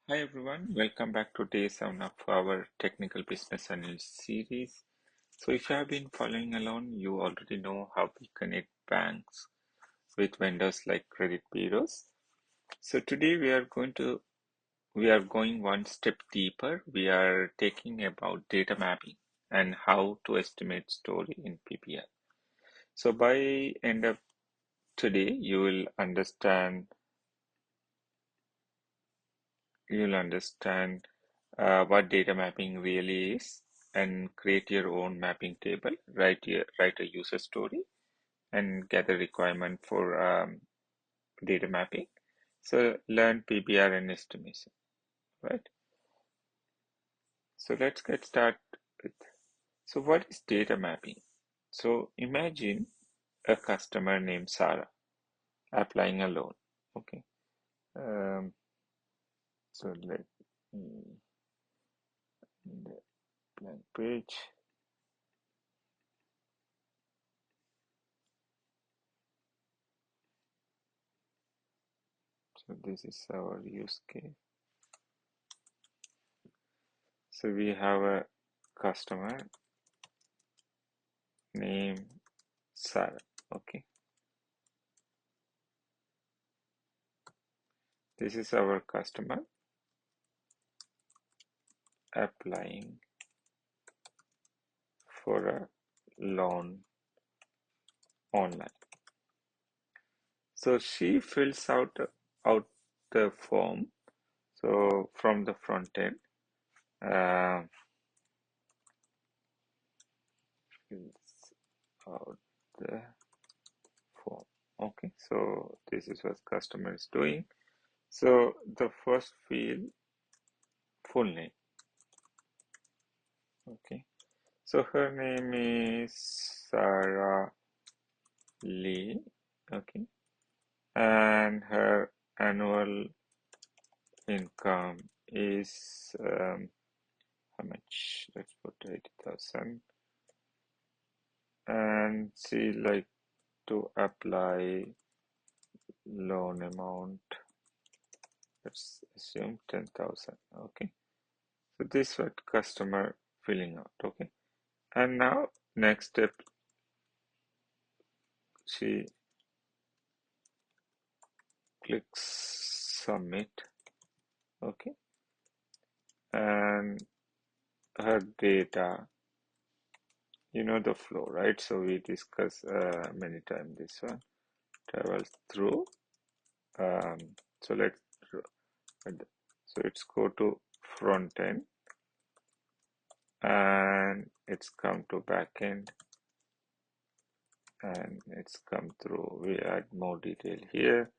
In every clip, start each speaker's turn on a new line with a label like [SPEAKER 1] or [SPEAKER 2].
[SPEAKER 1] Hi everyone, welcome back to day 7 of our technical business analyst series. So if you have been following along, you already know how we connect banks with vendors like credit bureaus. So today we are going one step deeper. We are taking about data mapping and how to estimate story in PPR. So by end of today, you'll understand what data mapping really is and create your own mapping table, write a user story and gather requirement for data mapping. So learn PBR and estimation, right? So let's get started with, so what is data mapping? So imagine a customer named Sarah applying a loan. Okay. Um, so let me the blank page. So this is our use case. So we have a customer named Sarah. Okay, this is our customer applying for a loan online. So she fills out the form. So from the front end, uh, fills out the form. Okay, so this is what customer is doing. So the first field, full name. Okay, so her name is Sarah Lee. Okay, and her annual income is how much? Let's put 80,000. And she like to apply loan amount. Let's assume 10,000. Okay, so this what customer filling out. Okay, and now next step, she clicks submit. Okay, and her data, you know the flow, right? So we discuss many times this one travels through. Um, so let's so it's go to front end and it's come to backend and it's come through. We add more detail here.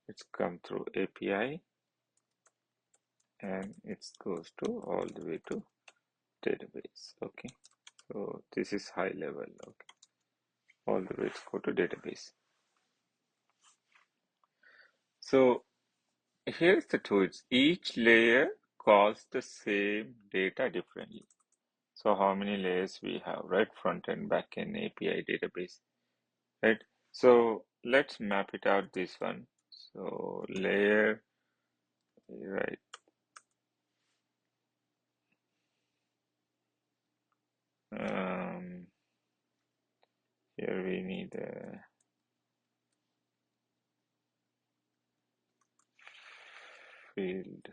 [SPEAKER 1] It's come through API and it goes to all the way to database. Okay, so this is high level. Okay, all the way to go to database. So here's the tools. Each layer calls the same data differently. So how many layers we have, right? Front end, back end, API, database, right? So let's map it out this one. So layer, right? Um, Here we need a field,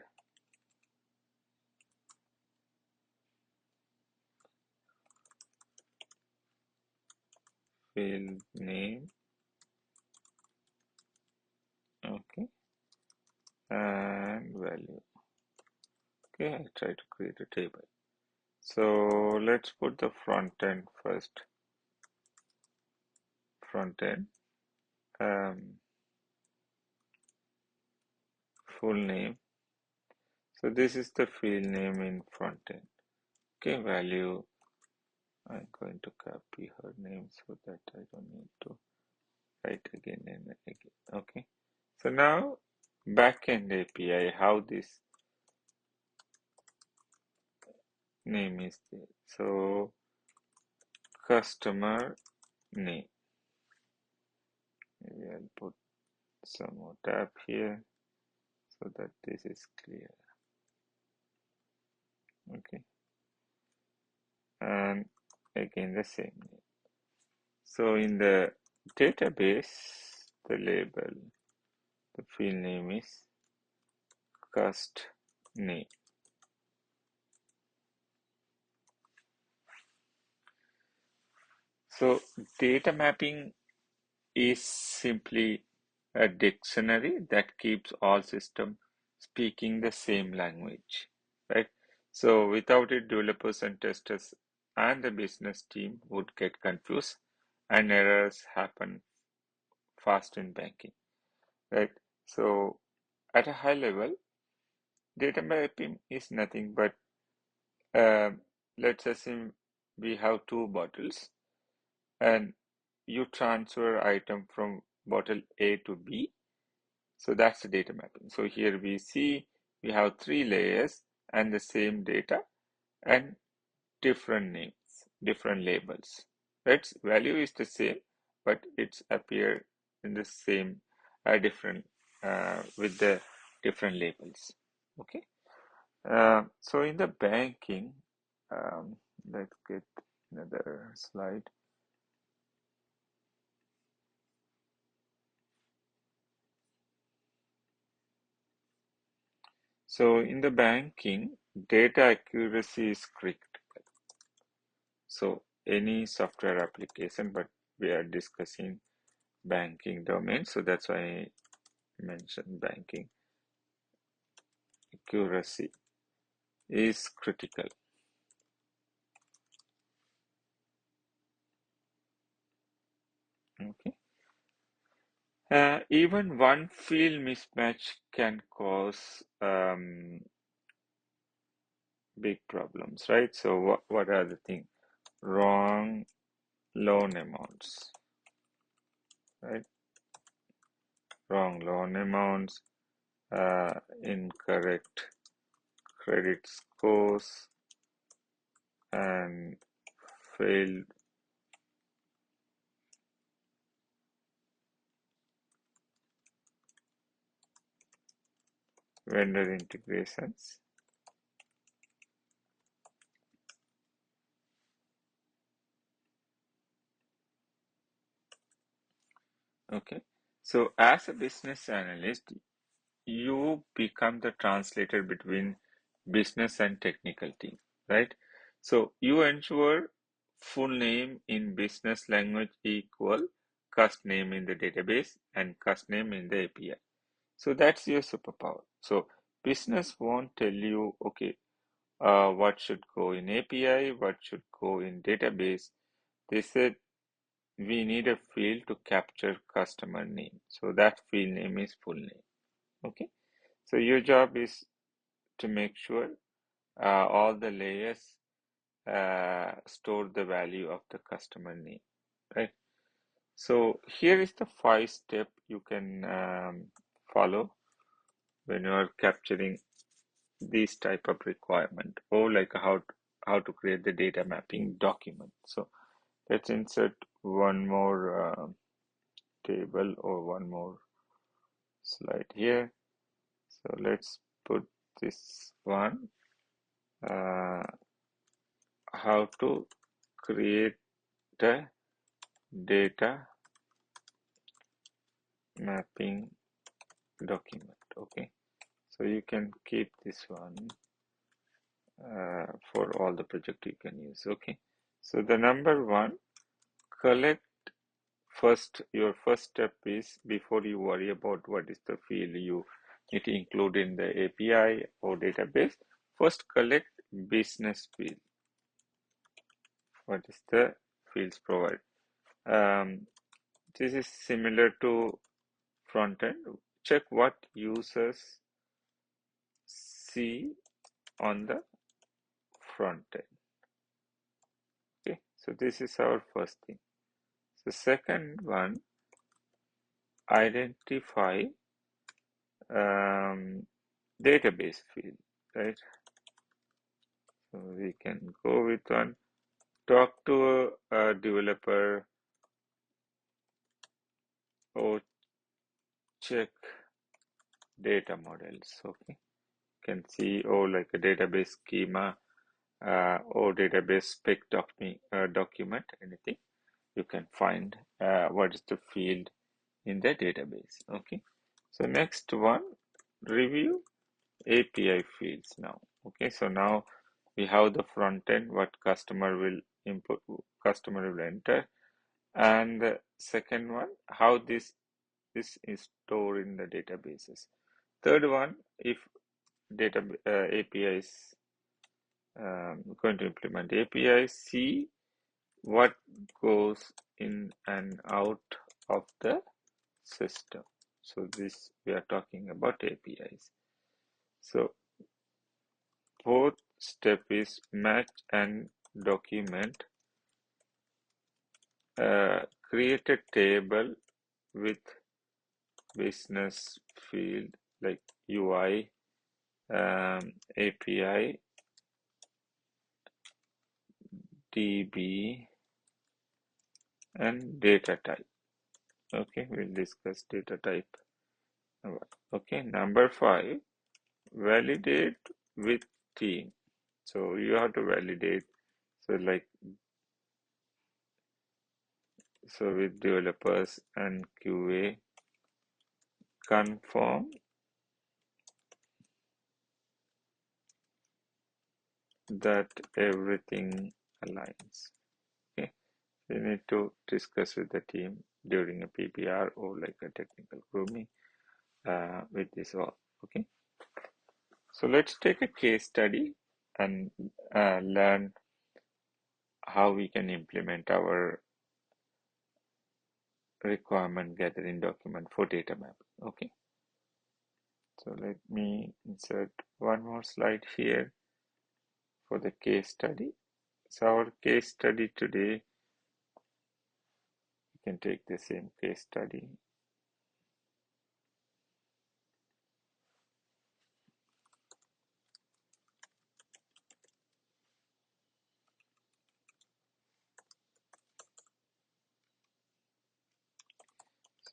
[SPEAKER 1] field name, okay, and value. Okay, I try to create a table. So let's put the front end first. Front end, full name. So this is the field name in front end. Okay, value. I'm going to copy her name so that I don't need to write again and again. Okay. So now backend API, how this name is there. So customer name. Maybe I'll put some more tab here so that this is clear. Okay, and again the same name. So in the database, the label, the field name is cust name. So data mapping is simply a dictionary that keeps all systems speaking the same language, right? So without it, developers and testers and the business team would get confused and errors happen fast in banking, right? So at a high level, data mapping is nothing but let's assume we have two bottles and you transfer item from bottle A to B. So that's the data mapping. So here we see we have three layers and the same data and different names, different labels. Right? Value is the same, but it's appear in the same different with the different labels. Okay. So in the banking, let's get another slide. So in the banking, data accuracy is critical. So any software application, but we are discussing banking domain, so that's why I mentioned banking. Accuracy is critical. Okay. Even one field mismatch can cause big problems, right? So what are the things? Wrong loan amounts, right? Wrong loan amounts, incorrect credit scores, and failed vendor integrations. Okay, so as a business analyst, you become the translator between business and technical team, right? So you ensure full name in business language equal cust name in the database and cust name in the API. So that's your superpower. So business won't tell you, okay, what should go in API, what should go in database. They said we need a field to capture customer name. So that field name is full name. Okay. So your job is to make sure all the layers store the value of the customer name, right? So here is the 5 step you can follow when you are capturing these type of requirement or like how to create the data mapping document. So let's insert one more table or one more slide here. So let's put this one, uh, how to create a data mapping document. Okay, so you can keep this one for all the project you can use. Okay, so the number one, collect first. Your first step is before you worry about what is the field you need to include in the API or database. First, collect business field. What is the fields provided? This is similar to front end. Check what users see on the front end. Okay, so this is our first thing. So second one, identify database field, right? So we can go with one. Talk to a developer or check data models. Okay, you can see like a database schema or database spec document, anything, you can find what is the field in the database. Okay, so next one, review API fields now. Okay, so now we have the front end, what customer will input, customer will enter, and the second one, how this is stored in the databases. Third one, if data API is going to implement API, see what goes in and out of the system. So this we are talking about APIs. So fourth step is match and document. Create a table with business field like UI, API, DB, and data type. Okay, we'll discuss data type. Okay, number 5, validate with team. So you have to validate. So with developers and QA, confirm that everything aligns. Okay, you need to discuss with the team during a PPR or like a technical grooming with this all. Okay, so let's take a case study and learn how we can implement our requirement gathering document for data mapping. Okay, so let me insert one more slide here for the case study. So our case study today, you can take the same case study.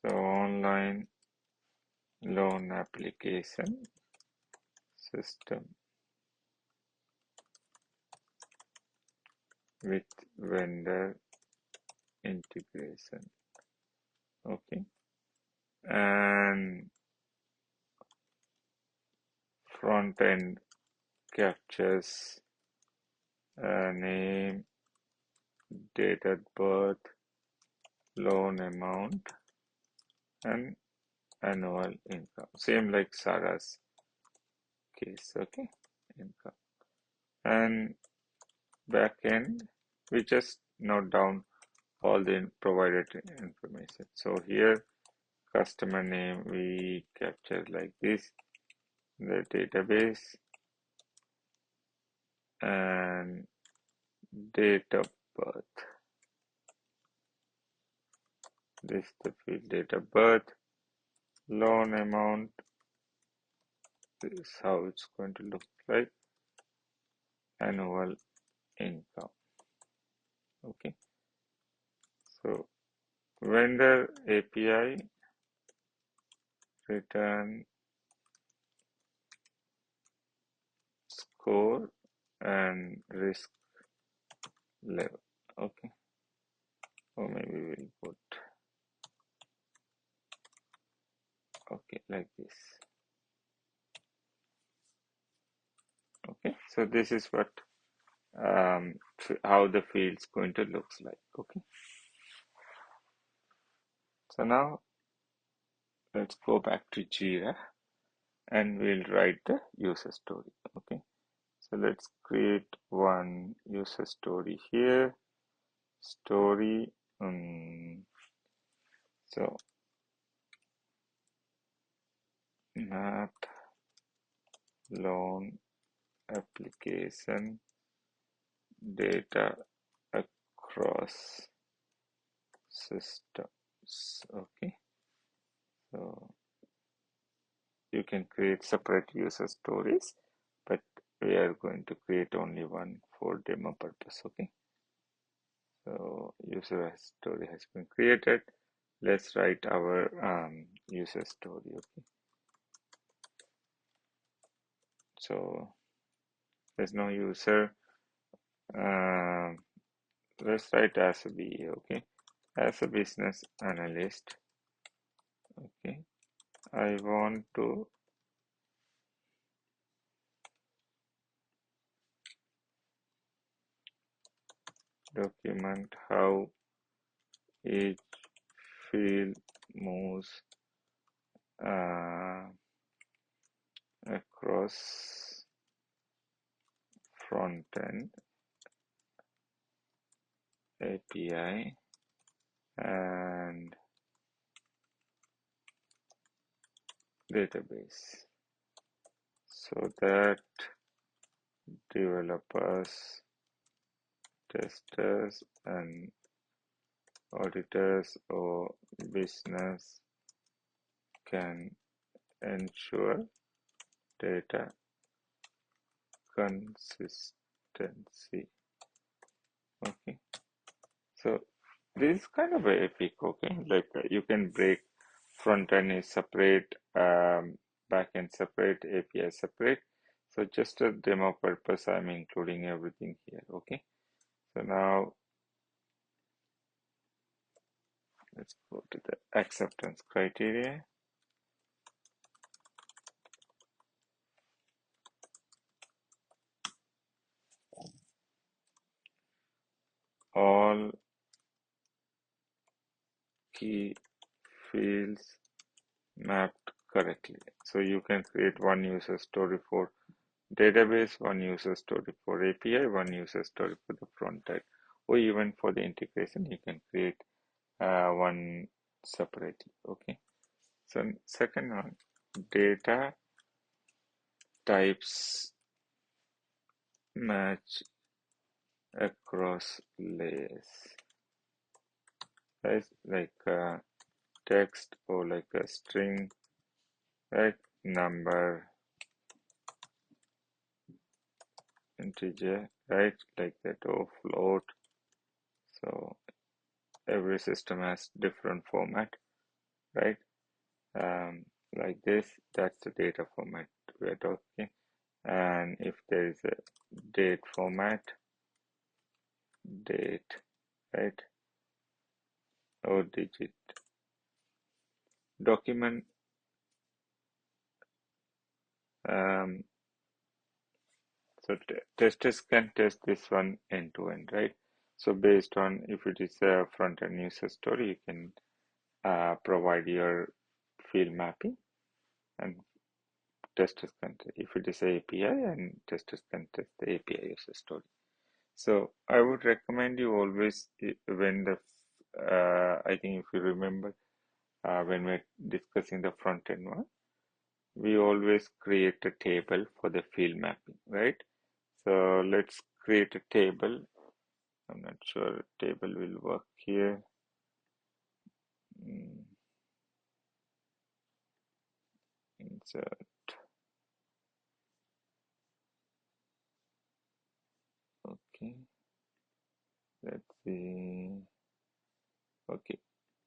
[SPEAKER 1] So online loan application system with vendor integration. Okay, and front end captures name, date of birth, loan amount, and annual income. Same like Sarah's case. Okay, income. And backend, we just note down all the provided information. So here, customer name we capture like this, the database, and date of birth. This is the field date of birth, loan amount. This is how it's going to look like, annual income. Okay, so vendor API, return score and risk level. Okay, or maybe we'll put okay like this. Okay, so this is what how the field's going to looks like. Okay, so now let's go back to Jira and we'll write the user story. Okay, so let's create one user story here. Story. So not loan application data across systems. Okay, so you can create separate user stories, but we are going to create only one for demo purpose. Okay, so user story has been created. Let's write our user story. Okay, so there's no user, Um, let's write as a BA, okay? As a business analyst, okay? I want to document how each field moves across frontend API and database so that developers, testers, and auditors or business can ensure data consistency. Okay, so this is kind of a epic. Okay, like you can break front end is separate, backend separate, API separate. So just a demo purpose, I'm including everything here. Okay, so now let's go to the acceptance criteria. All key fields mapped correctly. So you can create one user story for database, one user story for API, one user story for the front end, or even for the integration, you can create one separately. Okay. So second one, data types match across layers. Right? Like text or like a string, right? Number, integer, right? Like that, or float. So every system has different format, right? Like this, that's the data format we're talking. And if there is a date format, date, right? Or digit. Document, um, so testers can test this one end to end, right? So based on if it is a front-end user story, you can provide your field mapping and testers can, if it is API and testers can test the API user story. So I would recommend you always when the I think if you remember when we're discussing the front end one, we always create a table for the field mapping, right? So let's create a table. I'm not sure a table will work here. Insert. Okay. Let's see. Okay.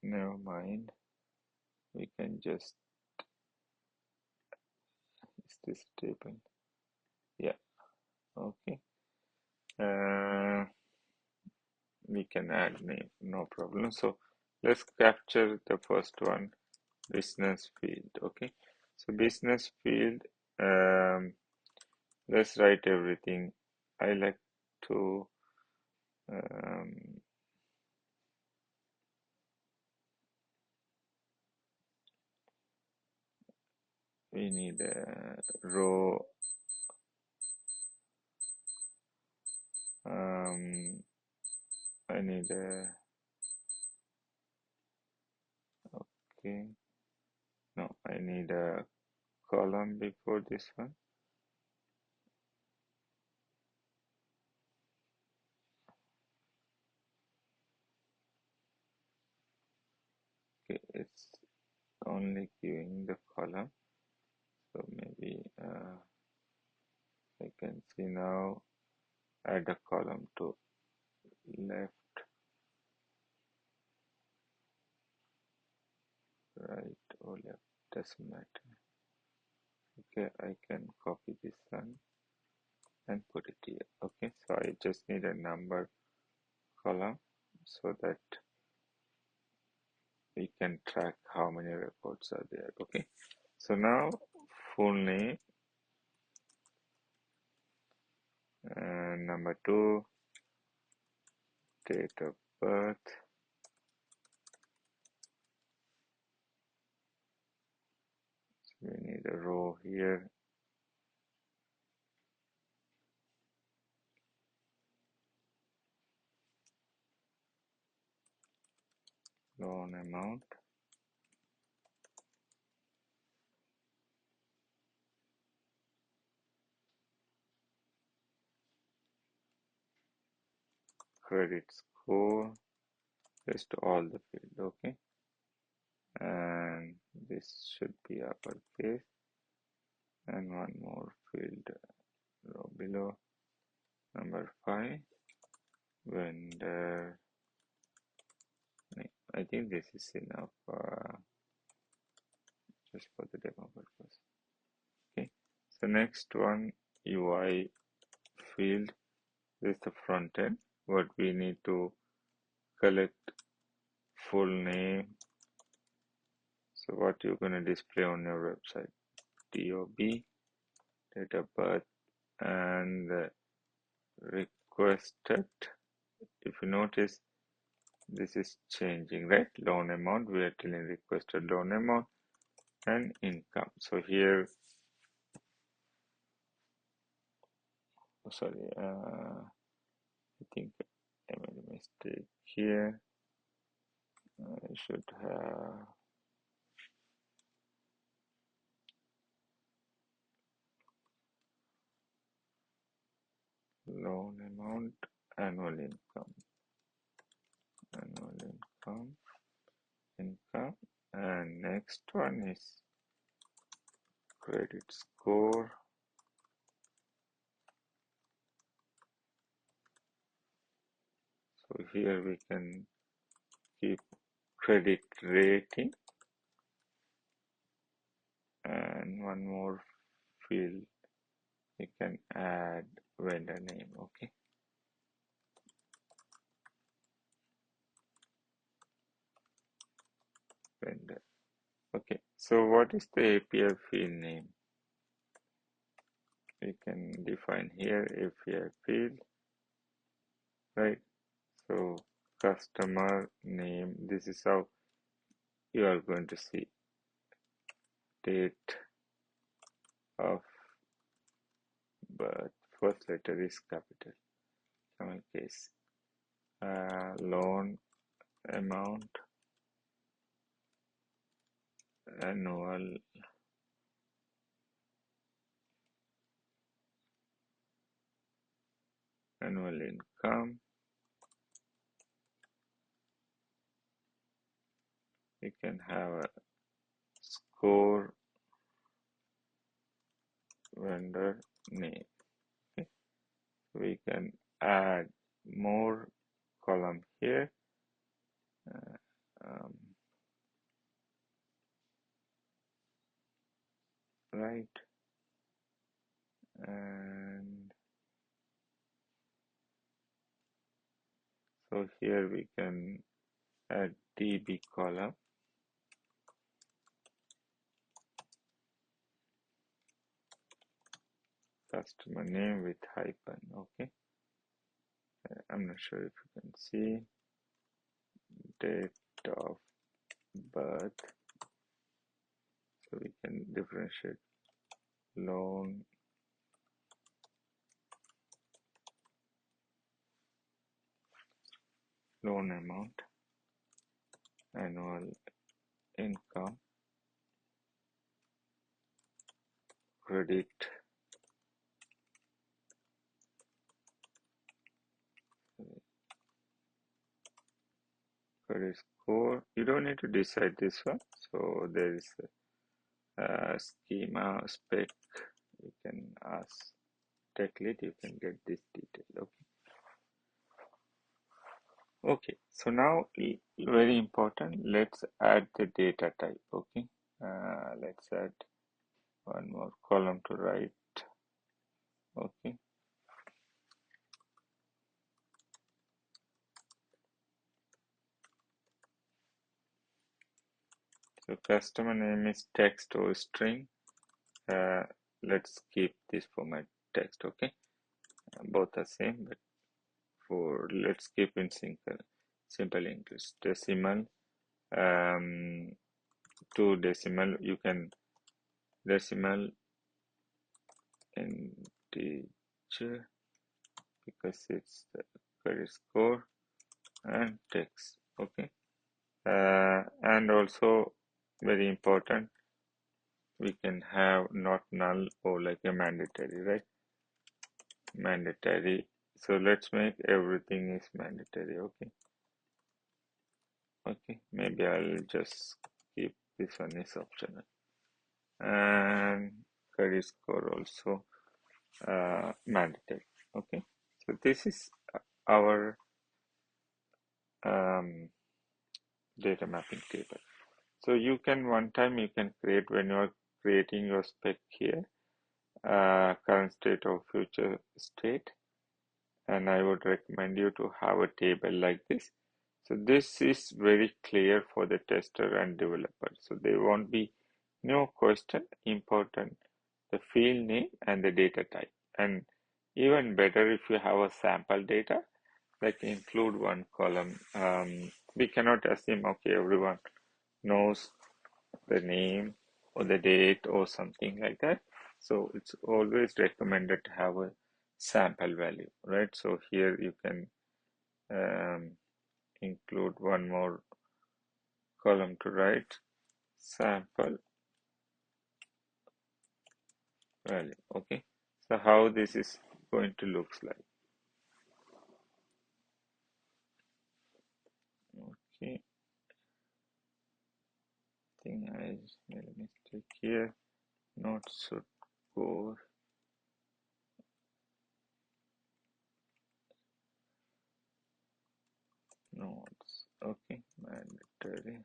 [SPEAKER 1] Never mind. We can just, is this table? Yeah. Okay. We can add name, no problem. So let's capture the first one, business field. Okay. So business field, let's write everything. I like to um, we need a row. I need a, okay. No, I need a column before this one. Okay, it's only giving the column. So maybe I can see now, add a column to left, right, or left, doesn't matter. Okay, I can copy this one and put it here. Okay, so I just need a number column so that we can track how many records are there. Okay, so now full name, and number 2, date of birth, so we need a row here, loan amount, credit score, just all the field. Okay, and this should be uppercase, and one more field row below, number 5, vendor name. I think this is enough just for the demo purpose. Okay, so next one, UI field. This is the front end. What we need to collect full name. So what you're going to display on your website, DOB, date of birth, and the requested. If you notice, this is changing, right? Loan amount, we are telling requested loan amount, and income. So here, sorry, I think I made a mistake here. I should have loan amount, annual income, income, and next one is credit score. So here we can keep credit rating, and one more field we can add vendor name. Okay, vendor. Okay, so what is the API field name? We can define here API field, right? So customer name, this is how you are going to see date of birth, first letter is capital, camel case, loan amount, annual income. We can have a score, vendor name. Okay. We can add more column here, um, right, and so here we can add DB column, customer name with hyphen. Okay, I'm not sure if you can see date of birth, so we can differentiate loan amount, annual income, credit score. You don't need to decide this one, so there is a schema spec. You can ask tech lead, you can get this detail. Okay, so now very important, let's add the data type. Okay, let's add one more column to write. Okay, customer name is text or string. Let's keep this format text. Okay, both are same, but let's keep in simple English. Decimal, to decimal, you can decimal integer because it's the credit score, and text. Okay, and also very important, we can have not null or like a mandatory, right? Mandatory. So let's make everything is mandatory. Okay. Okay. Maybe I'll just keep this one is optional. And credit score also mandatory. Okay. So this is our data mapping table. So you can one time you can create when you are creating your spec here, current state or future state, and I would recommend you to have a table like this. So this is very clear for the tester and developer. So there won't be no question, important the field name and the data type. And even better if you have a sample data, like include one column. We cannot assume, okay, everyone knows the name or the date or something like that. So it's always recommended to have a sample value, right? So here you can include one more column to write sample value. Okay, so how this is going to looks like. Okay, I think I made a mistake here. Not should go nodes. Okay, mandatory.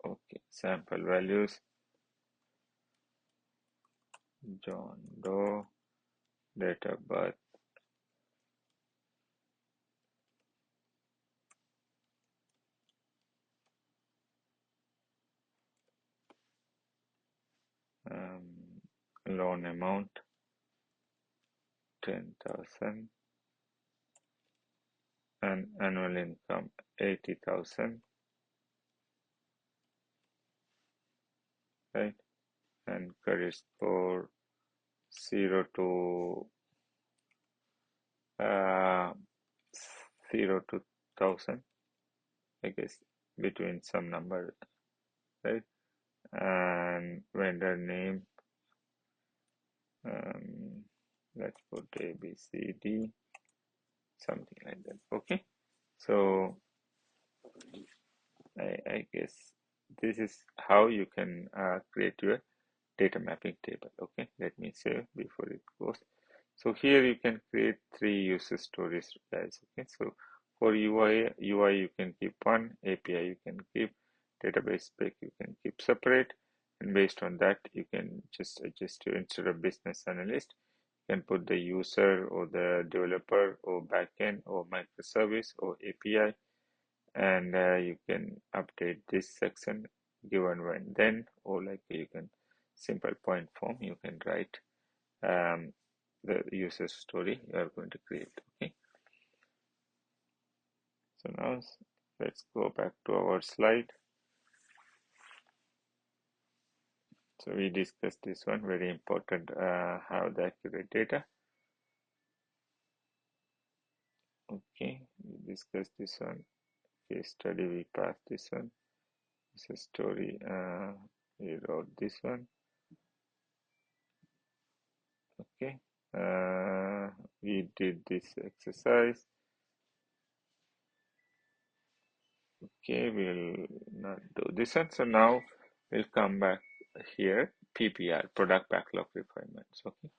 [SPEAKER 1] Okay, sample values. John Doe, date of birth. Loan amount 10,000 and annual income 80,000, right? And credit score 0 to 0 to 1,000, I guess, between some number, right? And vendor name, let's put A, B, C, D, something like that. Okay, so I guess this is how you can create your data mapping table. Okay, let me save before it goes. So here you can create 3 user stories, guys. Okay, so for UI you can keep one, API you can keep, database spec you can keep separate, and based on that you can just adjust your, instead of business analyst, you can put the user or the developer or backend or microservice or API, and you can update this section given when then, or like you can simple point form you can write the user story you are going to create. Okay, so now let's go back to our slide. So we discussed this one, very important, how the accurate data. Okay, we discussed this one, case study we passed this one, user story, we wrote this one. Okay, we did this exercise. Okay, we'll not do this one. So now we'll come back here, PBR, product backlog refinements. Okay,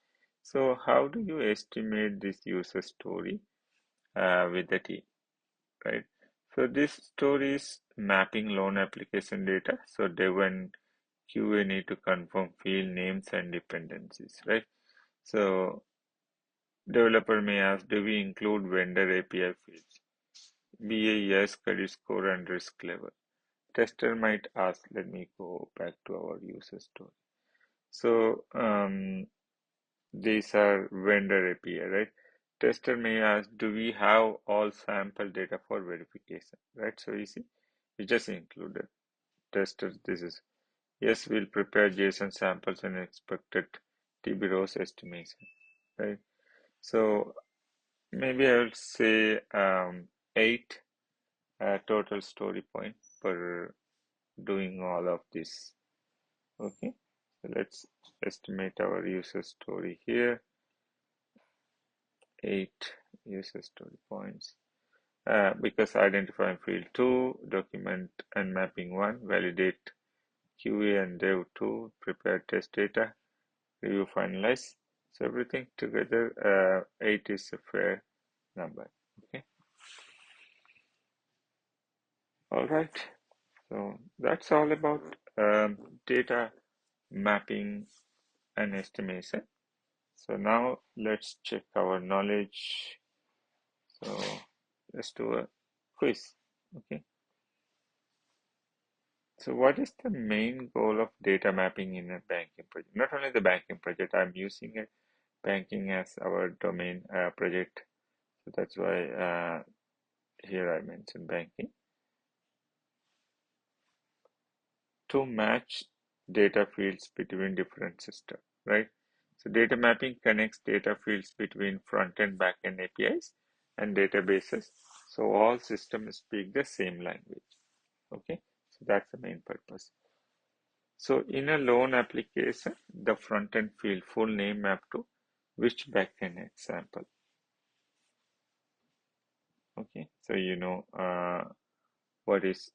[SPEAKER 1] so how do you estimate this user story with the team, right? So this story is mapping loan application data. So they when QA need to confirm field names and dependencies, right? So developer may ask, do we include vendor API fields? BA, yes, credit score and risk level. Tester might ask, let me go back to our user story. So these are vendor API, right? Tester may ask, do we have all sample data for verification, right? So easy. We just included tester. This is, yes, we'll prepare JSON samples and expected TB rows estimation, right? So maybe I will say 8 total story point per doing all of this. Okay, so let's estimate our user story here. 8 user story points. Because identifying field 2, document and mapping 1, validate QA and dev 2, prepare test data, review finalize. So everything together, 8 is a fair number. Okay. All right. So that's all about data mapping and estimation. So now let's check our knowledge. So let's do a quiz. Okay. So what is the main goal of data mapping in a banking project? Not only the banking project, I'm using a banking as our domain project. So that's why here I mentioned banking. To match data fields between different systems, right? So data mapping connects data fields between front-end, back-end APIs and databases. So all systems speak the same language. Okay, so that's the main purpose. So in a loan application, the front-end field full name mapped to which backend example. Okay, so you know what is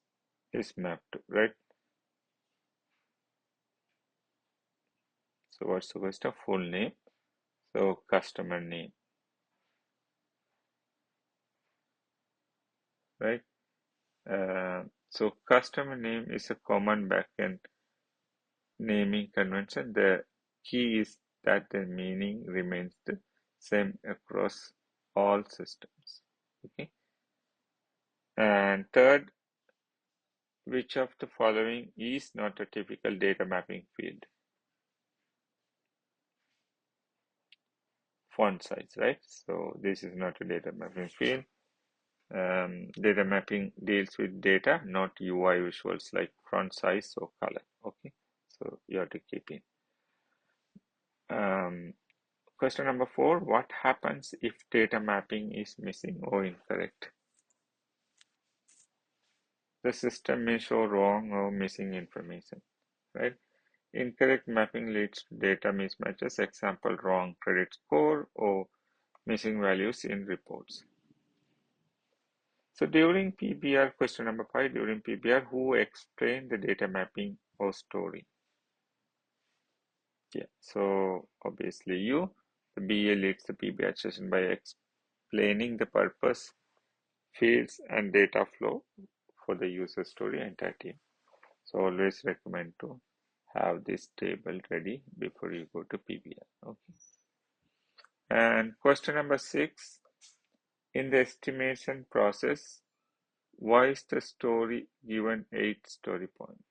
[SPEAKER 1] mapped to, right? So what's the question? Full name. So customer name, right? So customer name is a common backend naming convention. The key is that the meaning remains the same across all systems. Okay. And third, which of the following is not a typical data mapping field? Font size, right? So this is not a data mapping field. Data mapping deals with data, not UI visuals like font size or color. Okay, so you have to keep in. Question number 4, what happens if data mapping is missing or incorrect? The system may show wrong or missing information, right? Incorrect mapping leads to data mismatches, example, wrong credit score or missing values in reports. So during PBR, question number 5, during PBR, who explained the data mapping or story? Yeah, so obviously you, the BA leads the PBR session by explaining the purpose, fields, and data flow for the user story entire team. So always recommend to have this table ready before you go to PBR. Okay. And question number 6, in the estimation process, why is the story given 8 story points?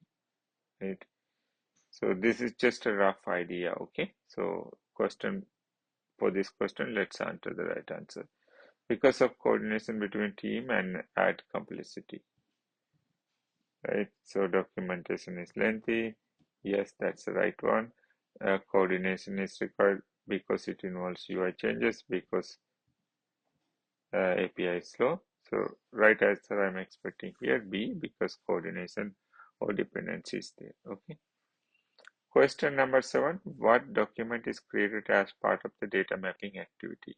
[SPEAKER 1] Right. So this is just a rough idea. Okay. So for this question, let's answer the right answer. Because of coordination between team and add complexity. Right. So documentation is lengthy. Yes, that's the right one. Coordination is required because it involves UI changes, because API is slow. So right answer I'm expecting here B, because coordination or dependency is there. Okay. Question number 7. What document is created as part of the data mapping activity?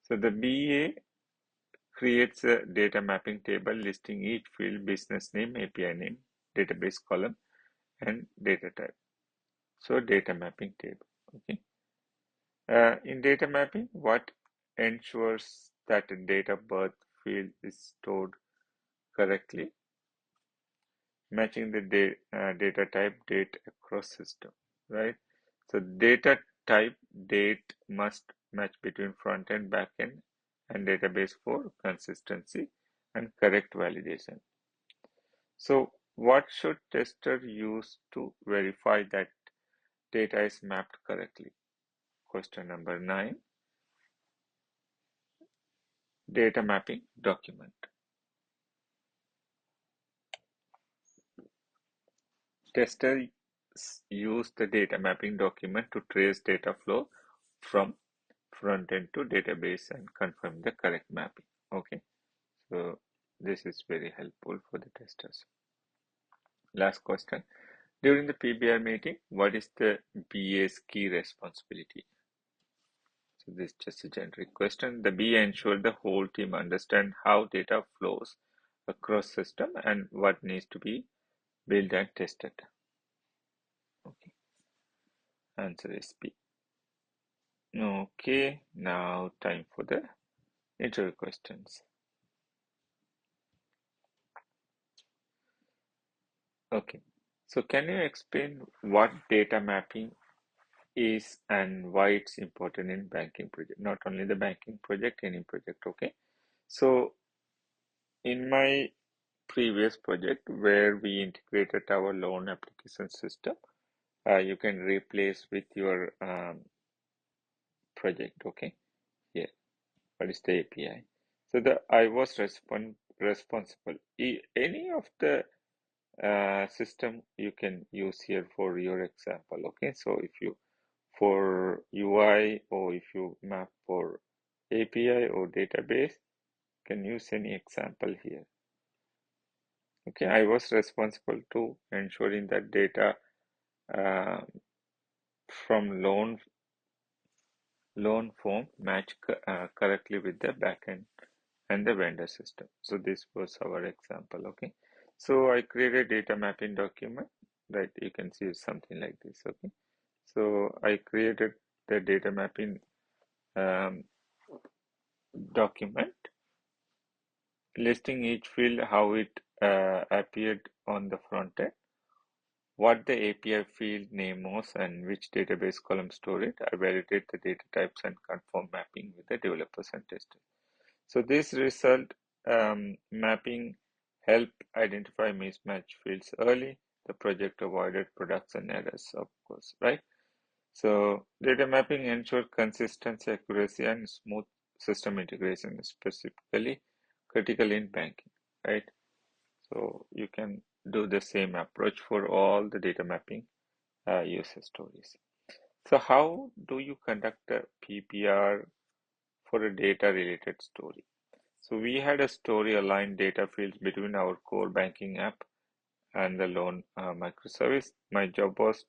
[SPEAKER 1] So the BA creates a data mapping table listing each field, business name, API name, database column, and data type. So data mapping table. Okay. In data mapping, what ensures that a date of birth field is stored correctly, matching the data type date across system, right? So data type date must mismatch between front-end, backend, and database for consistency and correct validation. So what should tester use to verify that data is mapped correctly? Question number 9, data mapping document. Testers use the data mapping document to trace data flow from front-end to database and confirm the correct mapping. Okay, so this is very helpful for the testers. Last question. During the PBR meeting, what is the BA's key responsibility? So this is just a generic question. The BA ensures the whole team understand how data flows across system and what needs to be built and tested. Okay, answer is B. Okay, now time for the interview questions. Okay, so can you explain what data mapping is and why it's important in banking project? Not only the banking project, any project. Okay, so in my previous project where we integrated our loan application system, you can replace with your project. Okay, here, what is the API? So I was responsible. Any of the system you can use here for your example. Okay, so if you for UI or if you map for API or database, can use any example here. Okay, I was responsible to ensuring that data uh, from loan form match correctly with the backend and the vendor system. So this was our example. Okay, so I created data mapping document, right? You can see something like this. Okay, so I created the data mapping um, document listing each field, how it appeared on the front end, what the API field name was, and which database column stored it. I validate the data types and confirm mapping with the developers and testers. So this result mapping helped identify mismatch fields early. The project avoided production errors, of course, right? So data mapping ensures consistency, accuracy, and smooth system integration, specifically critical in banking, right? So you can do the same approach for all the data mapping user stories. So how do you conduct a PPR for a data related story? So we had a story aligned data fields between our core banking app and the loan microservice. My job was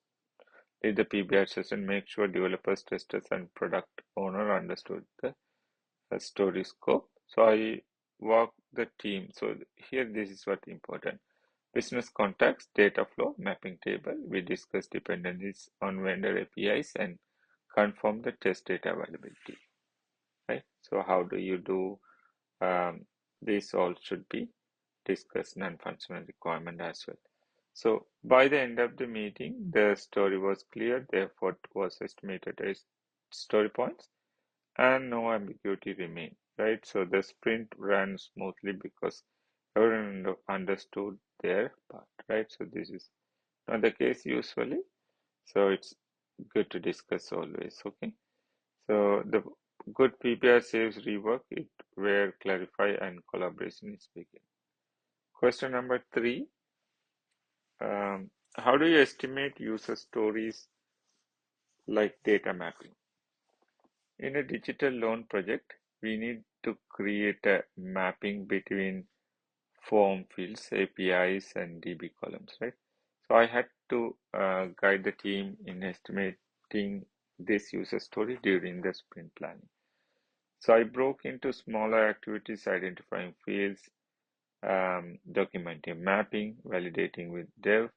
[SPEAKER 1] lead the PBR session, make sure developers, testers, and product owner understood the story scope. So I walk the team. So here this is what important. Business context, data flow, mapping table. We discuss dependencies on vendor APIs and confirm the test data availability. Right. So how do you do this? All should be discussed non-functional requirement as well. So by the end of the meeting, the story was clear. The effort was estimated as story points, and no ambiguity remained. Right. So the sprint ran smoothly because everyone understood their part. Right. So this is not the case usually. So it's good to discuss always. Okay. So the good PPR saves rework it where clarify and collaboration is begin. Question number 3. How do you estimate user stories like data mapping? In a digital loan project, we need to create a mapping between form fields, APIs, and DB columns, right? So I had to guide the team in estimating this user story during the sprint planning. So I broke into smaller activities, identifying fields, documenting mapping, validating with dev,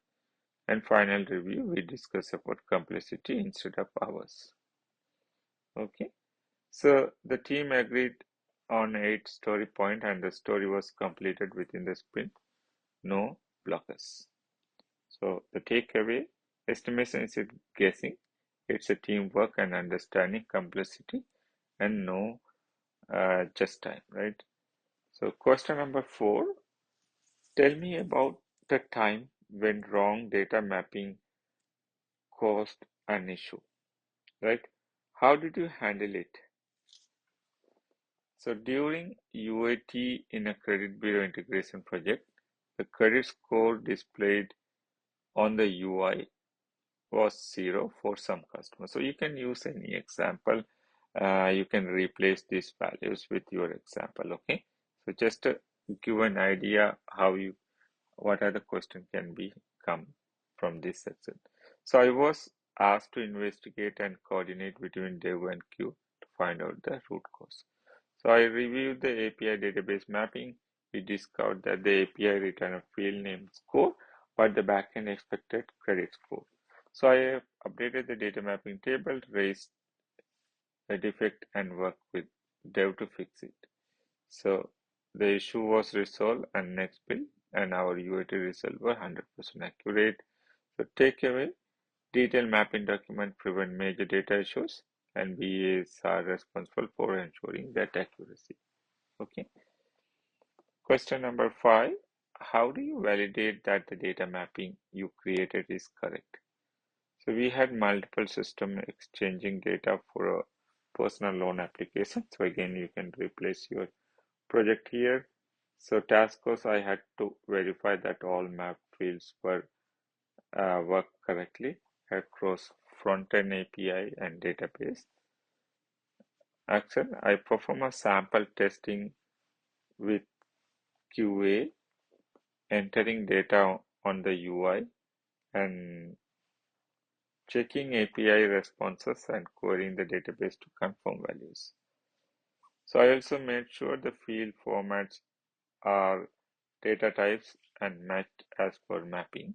[SPEAKER 1] and final review. We discuss about complexity instead of hours. Okay, so the team agreed on 8 story point, and the story was completed within the sprint. No blockers. So the takeaway: estimation is guessing. It's a teamwork and understanding complexity and no just time, right? So question number 4, tell me about the time when wrong data mapping caused an issue, right? How did you handle it? So during UAT in a credit bureau integration project, the credit score displayed on the UI was 0 for some customers. So you can use any example. You can replace these values with your example. Okay. So just to give an idea how you what other question can be come from this section. So I was asked to investigate and coordinate between dev and Q to find out the root cause. So I reviewed the API database mapping. We discovered that the API returned a field name score, but the backend expected credit score. So I have updated the data mapping table, raised the defect, and worked with dev to fix it. So the issue was resolved and next build, and our UAT results were 100% accurate. So takeaway, detailed mapping document prevent major data issues, and BAs are responsible for ensuring that accuracy. Okay. Question number 5, how do you validate that the data mapping you created is correct? So we had multiple systems exchanging data for a personal loan application. So again, you can replace your project here. So task was I had to verify that all map fields were work correctly across front-end API and database. Action, I perform a sample testing with QA, entering data on the UI and checking API responses and querying the database to confirm values. So I also made sure the field formats are data types and matched as per mapping.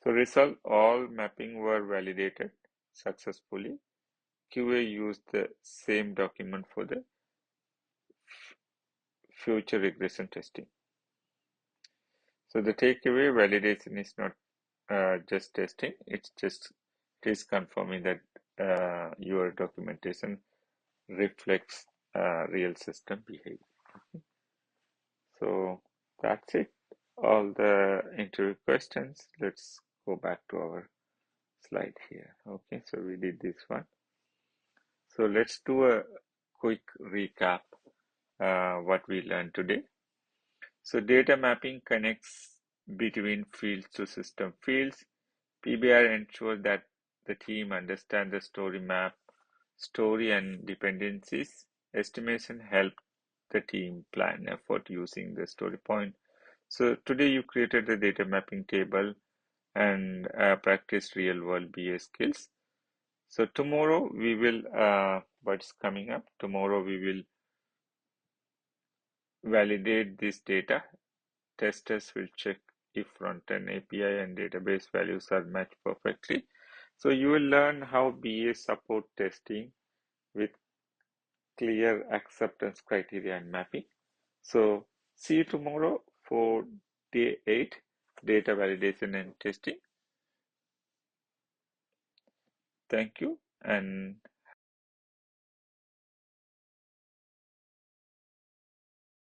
[SPEAKER 1] So result, all mapping were validated successfully. QA used the same document for the future regression testing. So the takeaway, validation is not just testing, it is confirming that your documentation reflects real system behavior. Okay. So that's it. All the interview questions. Let's go back to our slide here. Okay, so we did this one. So let's do a quick recap what we learned today. So data mapping connects between fields to system fields. PBR ensures that the team understands the story and dependencies. Estimation help the team plan effort using the story point. So today you created the data mapping table and practiced real world BA skills. So tomorrow we will, what's coming up? Tomorrow we will validate this data. Testers will check if front-end API and database values are matched perfectly. So you will learn how BA support testing with clear acceptance criteria and mapping. So see you tomorrow for day 8, data validation and testing. Thank you and